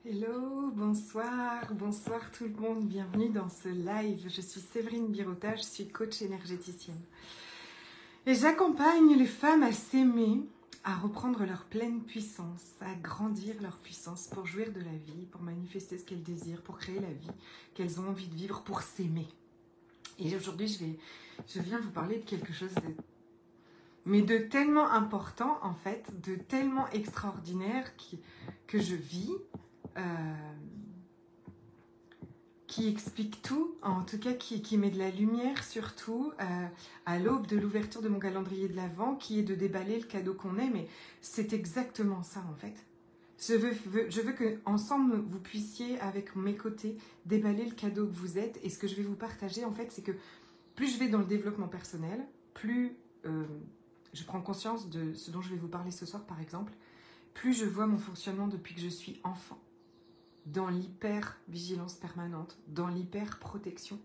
Hello, bonsoir, bonsoir tout le monde, bienvenue dans ce live. Je suis Séverine Birota, je suis coach énergéticienne. Et j'accompagne les femmes à s'aimer, à reprendre leur pleine puissance, à grandir leur puissance pour jouir de la vie, pour manifester ce qu'elles désirent, pour créer la vie qu'elles ont envie de vivre, pour s'aimer. Et aujourd'hui, je viens vous parler de quelque chose de tellement important en fait, de tellement extraordinaire que je vis. Qui explique tout, en tout cas qui met de la lumière sur tout, à l'aube de l'ouverture de mon calendrier de l'Avent, qui est de déballer le cadeau qu'on est, mais c'est exactement ça en fait. Je veux que ensemble vous puissiez, avec mes côtés, déballer le cadeau que vous êtes, et ce que je vais vous partager en fait, c'est que plus je vais dans le développement personnel, plus je prends conscience de ce dont je vais vous parler ce soir par exemple, plus je vois mon fonctionnement depuis que je suis enfant. Dans l'hyper-vigilance permanente, dans l'hyper-protection,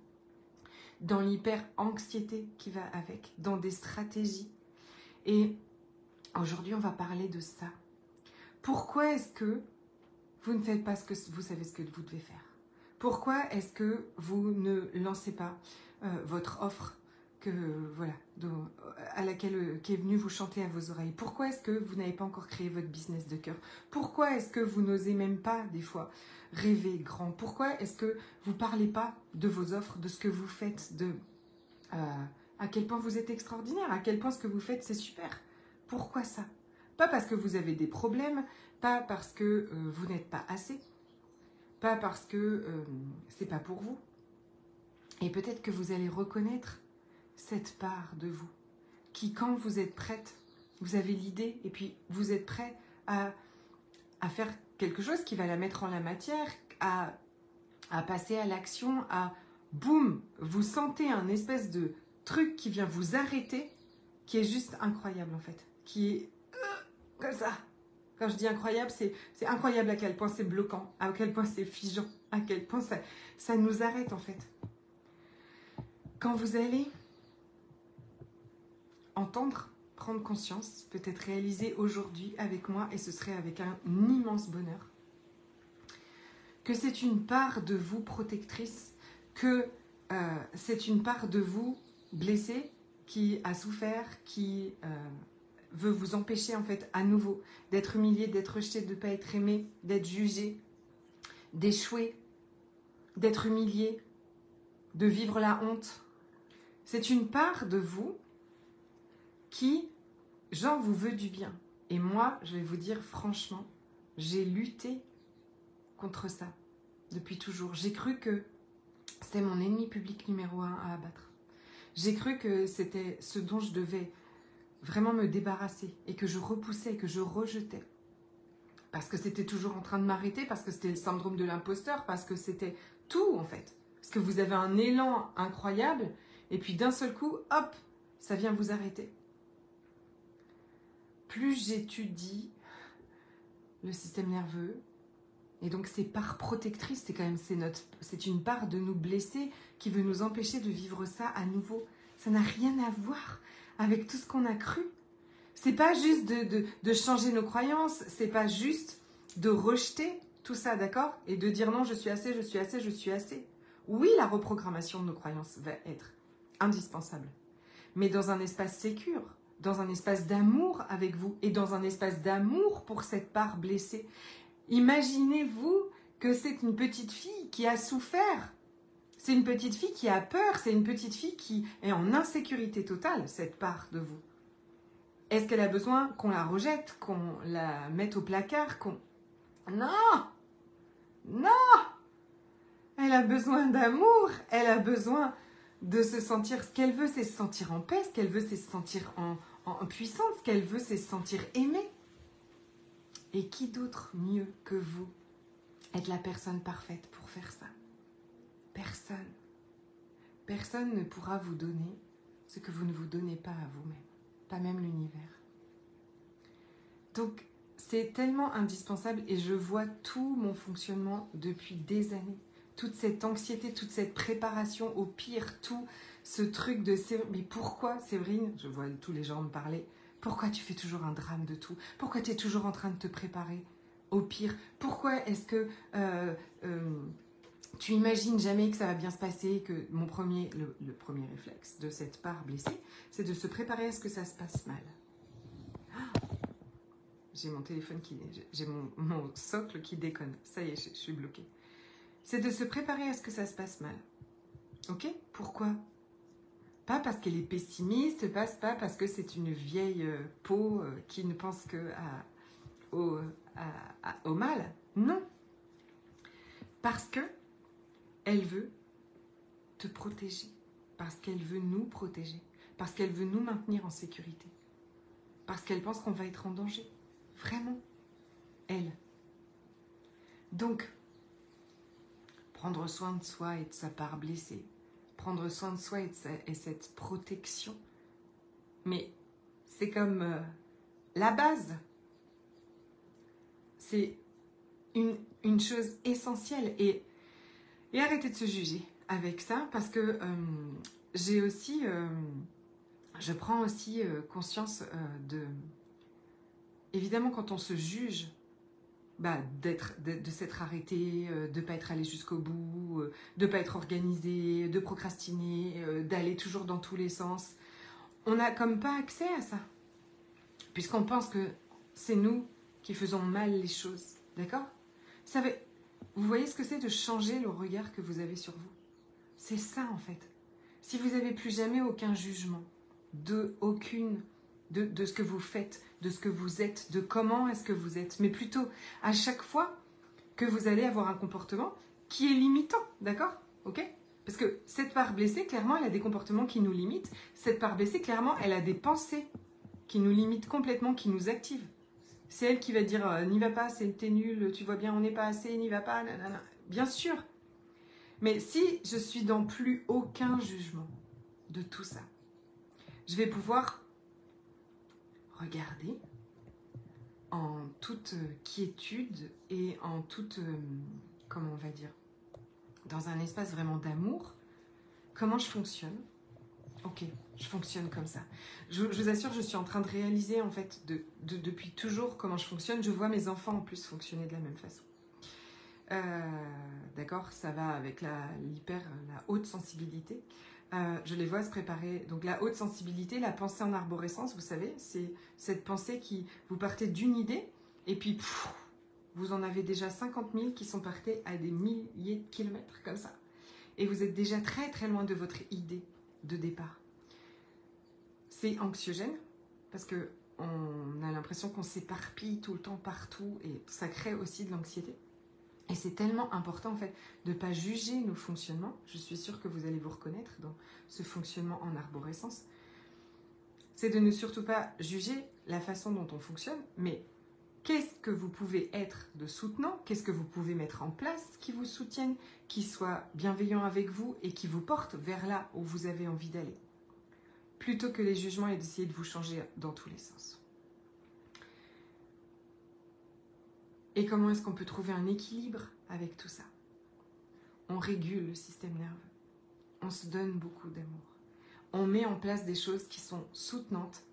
dans l'hyper-anxiété qui va avec, dans des stratégies. Et aujourd'hui, on va parler de ça. Pourquoi est-ce que vous ne faites pas ce que vous savez ce que vous devez faire? Pourquoi est-ce que vous ne lancez pas votre offre à laquelle qui est venue vous chanter à vos oreilles? Pourquoi est-ce que vous n'avez pas encore créé votre business de cœur? Pourquoi est-ce que vous n'osez même pas des fois rêver grand? Pourquoi est-ce que vous ne parlez pas de vos offres, de ce que vous faites, à quel point vous êtes extraordinaire, à quel point ce que vous faites c'est super? Pourquoi ça? Pas parce que vous avez des problèmes, pas parce que vous n'êtes pas assez, pas parce que c'est pas pour vous. Et peut-être que vous allez reconnaître cette part de vous, qui quand vous êtes prête, vous avez l'idée et puis vous êtes prêt à faire quelque chose qui va la mettre en la matière, à passer à l'action, à boum, vous sentez un espèce de truc qui vient vous arrêter, qui est juste incroyable en fait, qui est comme ça. Quand je dis incroyable, c'est incroyable à quel point c'est bloquant, à quel point c'est figeant, à quel point ça nous arrête en fait. Quand vous allez entendre, prendre conscience, peut-être réaliser aujourd'hui avec moi, et ce serait avec un immense bonheur, que c'est une part de vous protectrice, que c'est une part de vous blessée, qui a souffert, qui veut vous empêcher en fait à nouveau d'être humilié, d'être rejeté, de ne pas être aimé, d'être jugé, d'échouer, d'être humilié, de vivre la honte. C'est une part de vous qui, genre, vous veut du bien. Et moi, je vais vous dire franchement, j'ai lutté contre ça depuis toujours. J'ai cru que c'était mon ennemi public numéro 1 à abattre. J'ai cru que c'était ce dont je devais vraiment me débarrasser et que je repoussais, que je rejetais. Parce que c'était toujours en train de m'arrêter, parce que c'était le syndrome de l'imposteur, parce que c'était tout en fait. Parce que vous avez un élan incroyable et puis d'un seul coup, hop, ça vient vous arrêter. Plus j'étudie le système nerveux, et donc ces parts protectrices, c'est une part de nous blessés qui veut nous empêcher de vivre ça à nouveau. Ça n'a rien à voir avec tout ce qu'on a cru. C'est pas juste de changer nos croyances, c'est pas juste de rejeter tout ça, d'accord? Et de dire non, je suis assez, je suis assez, je suis assez. Oui, la reprogrammation de nos croyances va être indispensable, mais dans un espace sécure, dans un espace d'amour avec vous et dans un espace d'amour pour cette part blessée. Imaginez-vous que c'est une petite fille qui a souffert. C'est une petite fille qui a peur, c'est une petite fille qui est en insécurité totale, cette part de vous. Est-ce qu'elle a besoin qu'on la rejette, qu'on la mette au placard, Non! Non! Elle a besoin d'amour, elle a besoin de se sentir... Ce qu'elle veut, c'est se sentir en paix, ce qu'elle veut, c'est se sentir en puissance, ce qu'elle veut, c'est se sentir aimée. Et qui d'autre mieux que vous être la personne parfaite pour faire ça? Personne. Personne ne pourra vous donner ce que vous ne vous donnez pas à vous-même. Pas même l'univers. Donc, c'est tellement indispensable et je vois tout mon fonctionnement depuis des années. Toute cette anxiété, toute cette préparation au pire, tout ce truc de... Mais pourquoi, Séverine, je vois tous les gens me parler, pourquoi tu fais toujours un drame de tout? Pourquoi tu es toujours en train de te préparer au pire? Pourquoi est-ce que tu imagines jamais que ça va bien se passer? Que le premier réflexe de cette part blessée, c'est de se préparer à ce que ça se passe mal. J'ai mon téléphone j'ai mon socle qui déconne. Ça y est, je suis bloquée. C'est de se préparer à ce que ça se passe mal. Ok? Pourquoi? Pas parce qu'elle est pessimiste, pas parce que c'est une vieille peau qui ne pense que au mal. Non. Parce que elle veut te protéger. Parce qu'elle veut nous protéger. Parce qu'elle veut nous maintenir en sécurité. Parce qu'elle pense qu'on va être en danger. Vraiment. Elle. Donc, prendre soin de soi et de sa part blessée. Prendre soin de soi et cette protection. Mais c'est comme la base. C'est une chose essentielle. Et arrêtez de se juger avec ça, parce que j'ai aussi... je prends aussi conscience de... Évidemment, quand on se juge, de s'être arrêté, de ne pas être allé jusqu'au bout, de ne pas être organisé, de procrastiner, d'aller toujours dans tous les sens. On n'a comme pas accès à ça. Puisqu'on pense que c'est nous qui faisons mal les choses. D'accord? Vous voyez ce que c'est de changer le regard que vous avez sur vous? C'est ça en fait. Si vous n'avez plus jamais aucun jugement, de ce que vous faites, de ce que vous êtes, de comment est-ce que vous êtes, mais plutôt à chaque fois que vous allez avoir un comportement qui est limitant, d'accord? Ok? Parce que cette part blessée, clairement, elle a des comportements qui nous limitent. Cette part blessée, clairement, elle a des pensées qui nous limitent complètement, qui nous activent. C'est elle qui va dire n'y va pas, t'es nul, tu vois bien, on n'est pas assez, n'y va pas, nanana. Bien sûr. Mais si je suis dans plus aucun jugement de tout ça, je vais pouvoir regarder en toute quiétude et en toute, comment on va dire, dans un espace vraiment d'amour, comment je fonctionne. Ok, je fonctionne comme ça. Je vous assure, je suis en train de réaliser en fait depuis toujours comment je fonctionne. Je vois mes enfants en plus fonctionner de la même façon. D'accord, ça va avec la haute sensibilité. Je les vois se préparer. Donc la haute sensibilité, la pensée en arborescence, vous savez, c'est cette pensée qui, vous partez d'une idée et puis vous en avez déjà 50 000 qui sont partis à des milliers de kilomètres comme ça. Et vous êtes déjà très très loin de votre idée de départ. C'est anxiogène parce que on a l'impression qu'on s'éparpille tout le temps partout et ça crée aussi de l'anxiété. Et c'est tellement important en fait de ne pas juger nos fonctionnements. Je suis sûre que vous allez vous reconnaître dans ce fonctionnement en arborescence. C'est de ne surtout pas juger la façon dont on fonctionne, mais qu'est-ce que vous pouvez être de soutenant, qu'est-ce que vous pouvez mettre en place qui vous soutienne, qui soit bienveillant avec vous et qui vous porte vers là où vous avez envie d'aller. Plutôt que les jugements et d'essayer de vous changer dans tous les sens. Et comment est-ce qu'on peut trouver un équilibre avec tout ça? On régule le système nerveux. On se donne beaucoup d'amour. On met en place des choses qui sont soutenantes,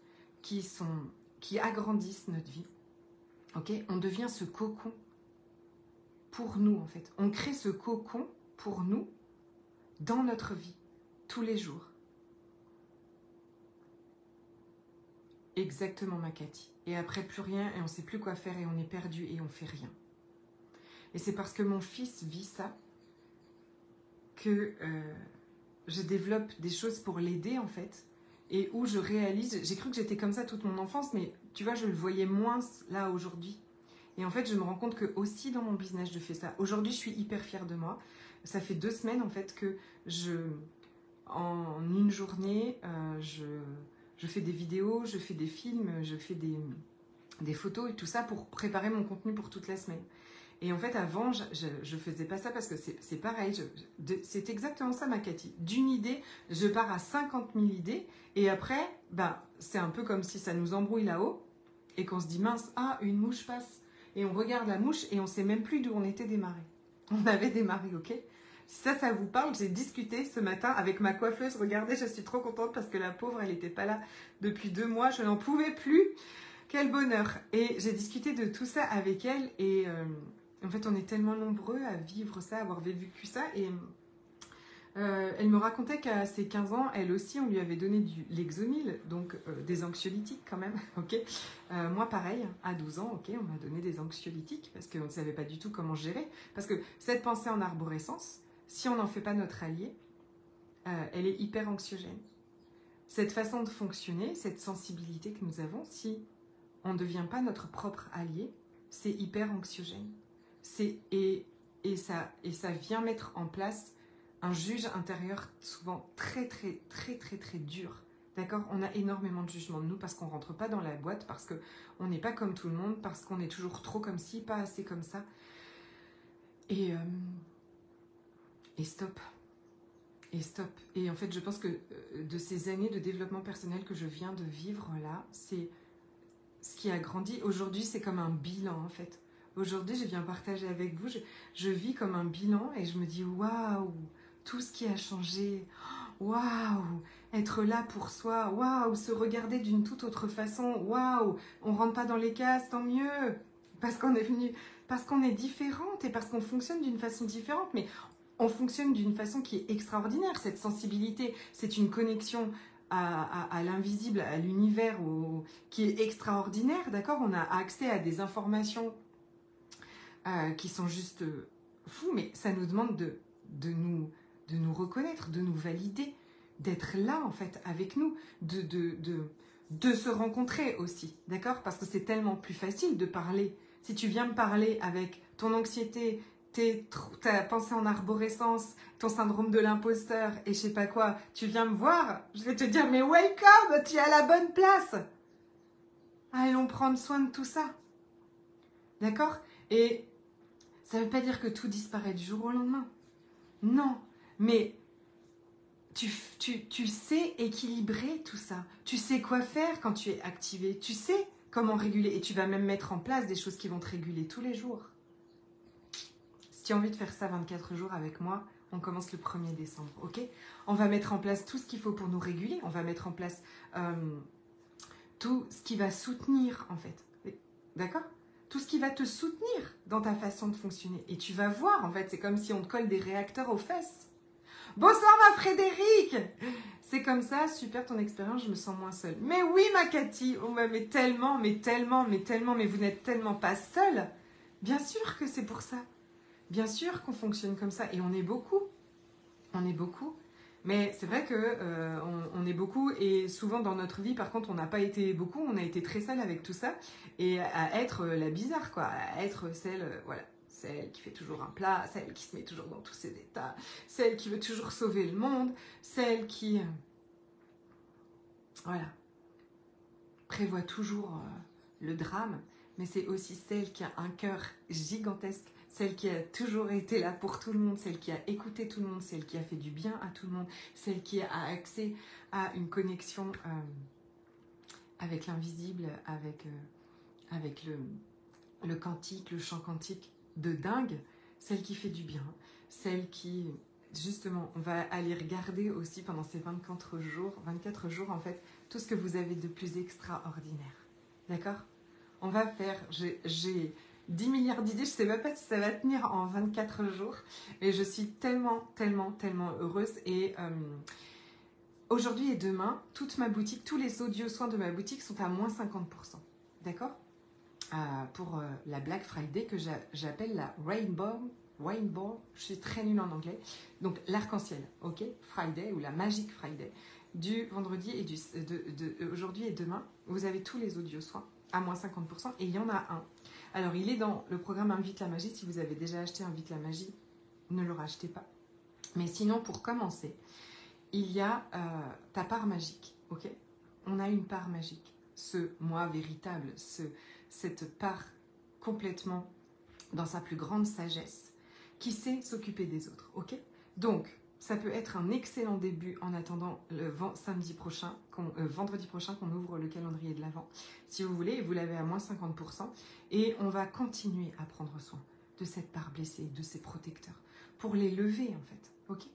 qui agrandissent notre vie. Okay? On devient ce cocon pour nous, en fait. On crée ce cocon pour nous dans notre vie, tous les jours. Exactement, ma Cathy. Et après, plus rien, et on ne sait plus quoi faire, et on est perdu, et on ne fait rien. Et c'est parce que mon fils vit ça que je développe des choses pour l'aider, en fait, et où je réalise, j'ai cru que j'étais comme ça toute mon enfance, mais tu vois, je le voyais moins là, aujourd'hui. Et en fait, je me rends compte que aussi dans mon business, je fais ça. Aujourd'hui, je suis hyper fière de moi. Ça fait 2 semaines, en fait, que en une journée, je fais des vidéos, je fais des films, je fais des photos et tout ça pour préparer mon contenu pour toute la semaine. Et en fait, avant, je faisais pas ça parce que c'est pareil. C'est exactement ça, ma Cathy. D'une idée, je pars à 50 000 idées. Et après, c'est un peu comme si ça nous embrouille là-haut et qu'on se dit, mince, une mouche passe. Et on regarde la mouche et on sait même plus d'où on était démarré. On avait démarré, ok? Si ça vous parle, j'ai discuté ce matin avec ma coiffeuse. Regardez, je suis trop contente parce que la pauvre, elle n'était pas là depuis 2 mois. Je n'en pouvais plus Quel bonheur. Et j'ai discuté de tout ça avec elle et en fait on est tellement nombreux à vivre ça, à avoir vécu ça et elle me racontait qu'à ses 15 ans, elle aussi, on lui avait donné du Lexomil, donc des anxiolytiques quand même, ok. Moi pareil, à 12 ans, ok, on m'a donné des anxiolytiques parce qu'on ne savait pas du tout comment gérer. Parce que cette pensée en arborescence, si on n'en fait pas notre allié, elle est hyper anxiogène. Cette façon de fonctionner, cette sensibilité que nous avons, si on ne devient pas notre propre allié, c'est hyper anxiogène. Et ça vient mettre en place un juge intérieur souvent très très très très très dur. D'accord? On a énormément de jugement de nous parce qu'on ne rentre pas dans la boîte, parce qu'on n'est pas comme tout le monde, parce qu'on est toujours trop comme ci, pas assez comme ça. Et stop. Et stop. Et en fait, je pense que de ces années de développement personnel que je viens de vivre là, c'est ce qui a grandi. Aujourd'hui, c'est comme un bilan en fait. Aujourd'hui, je viens partager avec vous. Je vis comme un bilan et je me dis waouh, tout ce qui a changé. Waouh, être là pour soi. Waouh, se regarder d'une toute autre façon. Waouh, on rentre pas dans les cases, tant mieux. Parce qu'on est venu, parce qu'on est différente et parce qu'on fonctionne d'une façon différente. Mais on fonctionne d'une façon qui est extraordinaire. Cette sensibilité, c'est une connexion à l'invisible, à l'univers qui est extraordinaire, d'accord? On a accès à des informations qui sont juste fous, mais ça nous demande de nous reconnaître, de nous valider, d'être là en fait avec nous, de se rencontrer aussi, d'accord? Parce que c'est tellement plus facile de parler. Si tu viens me parler avec ton anxiété, ta pensée en arborescence, ton syndrome de l'imposteur et je sais pas quoi, tu viens me voir, je vais te dire mais welcome, tu es à la bonne place. Allons prendre soin de tout ça. D'accord? Et ça ne veut pas dire que tout disparaît du jour au lendemain. Non, mais tu sais équilibrer tout ça. Tu sais quoi faire quand tu es activé. Tu sais comment réguler. Et tu vas même mettre en place des choses qui vont te réguler tous les jours. Si tu as envie de faire ça 24 jours avec moi, on commence le 1er décembre, ok? On va mettre en place tout ce qu'il faut pour nous réguler. On va mettre en place tout ce qui va soutenir, en fait. D'accord? Tout ce qui va te soutenir dans ta façon de fonctionner. Et tu vas voir, en fait, c'est comme si on te colle des réacteurs aux fesses. Bonsoir ma Frédéric! C'est comme ça, super ton expérience, je me sens moins seule. Mais oui ma Cathy, oh, mais tellement, mais vous n'êtes tellement pas seule. Bien sûr que c'est pour ça. Bien sûr qu'on fonctionne comme ça et on est beaucoup. On est beaucoup. Mais c'est vrai que on est beaucoup et souvent dans notre vie, par contre, on n'a pas été beaucoup, on a été très seul avec tout ça et à être la bizarre, quoi, à être celle, voilà, celle qui fait toujours un plat, celle qui se met toujours dans tous ses états, celle qui veut toujours sauver le monde, celle qui, voilà, prévoit toujours le drame, mais c'est aussi celle qui a un cœur gigantesque, celle qui a toujours été là pour tout le monde, celle qui a écouté tout le monde, celle qui a fait du bien à tout le monde, celle qui a accès à une connexion avec l'invisible, avec le quantique, le champ quantique de dingue, celle qui fait du bien, celle qui, justement, on va aller regarder aussi pendant ces 24 jours en fait, tout ce que vous avez de plus extraordinaire. D'accord? On va faire, j'ai 10 milliards d'idées, je ne sais même pas si ça va tenir en 24 jours, et je suis tellement heureuse. Et aujourd'hui et demain, toute ma boutique, tous les audio soins de ma boutique sont à moins 50%. D'accord? Pour la Black Friday que j'appelle la Rainbow, je suis très nulle en anglais, donc l'arc-en-ciel, ok, Friday ou la Magic Friday, du vendredi et aujourd'hui et demain, vous avez tous les audio soins à moins 50% et il y en a un. Alors il est dans le programme Invite la Magie, si vous avez déjà acheté Invite la Magie, ne le rachetez pas. Mais sinon, pour commencer, il y a ta part magique, ok? On a une part magique, ce moi véritable, cette part complètement dans sa plus grande sagesse, qui sait s'occuper des autres, ok? Donc, ça peut être un excellent début en attendant le vendredi prochain qu'on ouvre le calendrier de l'Avent, si vous voulez, et vous l'avez à moins 50%, et on va continuer à prendre soin de cette part blessée, de ces protecteurs, pour les lever en fait, ok?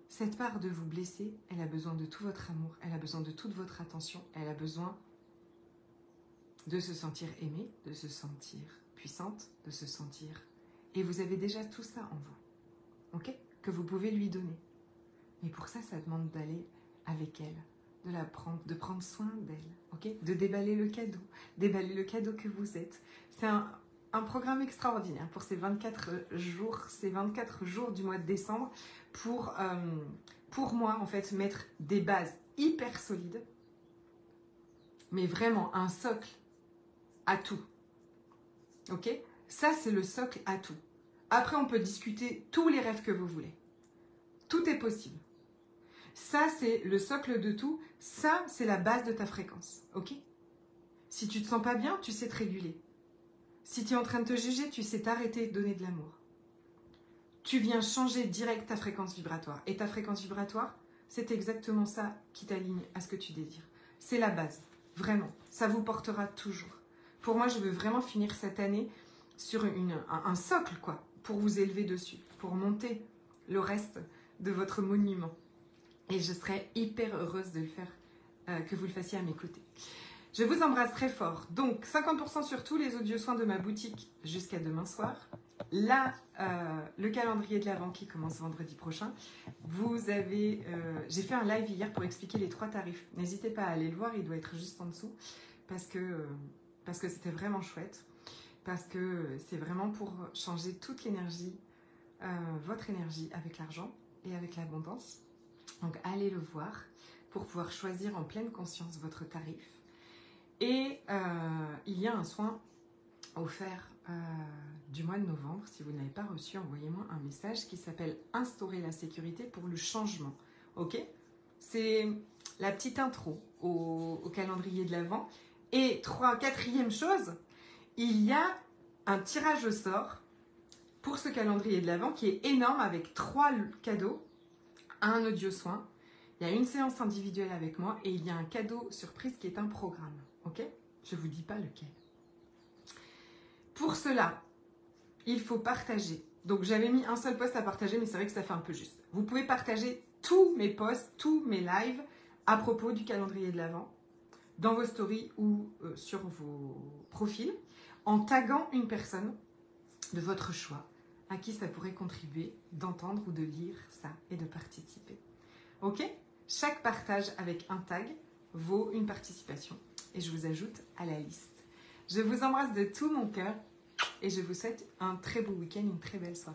Cette part de vous blesser, elle a besoin de tout votre amour, elle a besoin de toute votre attention, elle a besoin de se sentir aimée, de se sentir puissante, de se sentir... Et vous avez déjà tout ça en vous, ok? Que vous pouvez lui donner. Mais pour ça, ça demande d'aller avec elle, de prendre soin d'elle, ok? De déballer le cadeau que vous êtes. C'est un programme extraordinaire pour ces 24 jours du mois de décembre pour moi, en fait, mettre des bases hyper solides, mais vraiment un socle à tout, ok? Ça, c'est le socle à tout. Après, on peut discuter tous les rêves que vous voulez. Tout est possible. Ça, c'est le socle de tout. Ça, c'est la base de ta fréquence, ok? Si tu te sens pas bien, tu sais te réguler. Si tu es en train de te juger, tu sais t'arrêter de donner de l'amour. Tu viens changer direct ta fréquence vibratoire. Et ta fréquence vibratoire, c'est exactement ça qui t'aligne à ce que tu désires. C'est la base, vraiment. Ça vous portera toujours. Pour moi, je veux vraiment finir cette année sur un socle, quoi, pour vous élever dessus, pour monter le reste de votre monument. Et je serais hyper heureuse de le faire, que vous le fassiez à mes côtés. Je vous embrasse très fort. Donc, 50% sur tous les audio soins de ma boutique jusqu'à demain soir. Là, le calendrier de l'Avent qui commence vendredi prochain. J'ai fait un live hier pour expliquer les 3 tarifs. N'hésitez pas à aller le voir, il doit être juste en dessous. Parce que c'était vraiment chouette. Parce que c'est vraiment pour changer toute l'énergie, votre énergie avec l'argent et avec l'abondance. Donc allez le voir pour pouvoir choisir en pleine conscience votre tarif. Et il y a un soin offert du mois de novembre. Si vous n'avez pas reçu, envoyez-moi un message qui s'appelle « Instaurer la sécurité pour le changement ». Ok ? C'est la petite intro au calendrier de l'Avent. Et 4e chose, il y a un tirage au sort pour ce calendrier de l'Avent qui est énorme avec 3 cadeaux, un audio soin, il y a une séance individuelle avec moi et il y a un cadeau surprise qui est un programme. Ok ? Je ne vous dis pas lequel. Pour cela, il faut partager. Donc j'avais mis un seul post à partager, mais c'est vrai que ça fait un peu juste. Vous pouvez partager tous mes posts, tous mes lives à propos du calendrier de l'Avent dans vos stories ou sur vos profils en taguant une personne de votre choix à qui ça pourrait contribuer d'entendre ou de lire ça et de participer. Ok ? Chaque partage avec un tag vaut une participation et je vous ajoute à la liste. Je vous embrasse de tout mon cœur et je vous souhaite un très beau week-end, une très belle soirée.